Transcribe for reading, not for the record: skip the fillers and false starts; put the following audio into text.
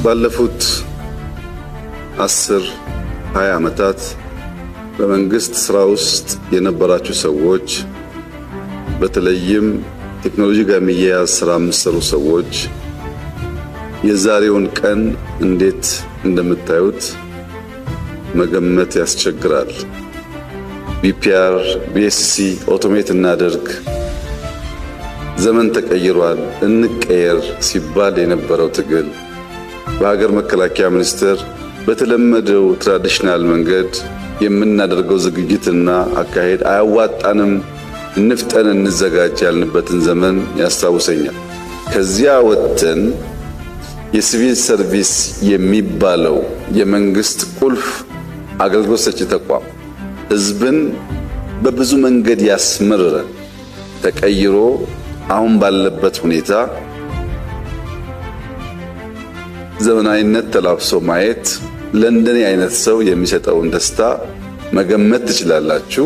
ባለፉት 10-20 ዓመታት በመንግስት ስራ ውስጥ የነበራችሁ ሰዎች በተለይም ቴክኖሎጂ ጋር የሚያያዝ ስራ የምትሰሩ ሰዎች የዛሬውን ቀን እንዴት እንደምታዩት መገመት ያስቸግራል። ቢፒአር ቢኤስሲ ኦቶሜት እናድርግ፣ ዘመን ተቀይሯል፣ እንቀየር ሲባል የነበረው ትግል በሀገር መከላከያ ሚኒስቴር በተለመደው ትራዲሽናል መንገድ የምናደርገው ዝግጅትና አካሄድ አያዋጣንም፣ እንፍጠን፣ እንዘጋጅ ያልንበትን ዘመን ያስታውሰኛል። ከዚያ ወጥተን የሲቪል ሰርቪስ የሚባለው የመንግስት ቁልፍ አገልግሎት ሰጪ ተቋም ህዝብን በብዙ መንገድ ያስመረረ ተቀይሮ አሁን ባለበት ሁኔታ ዘመናዊነት ተላብሶ ማየት ለእንደኔ አይነት ሰው የሚሰጠውን ደስታ መገመት ትችላላችሁ።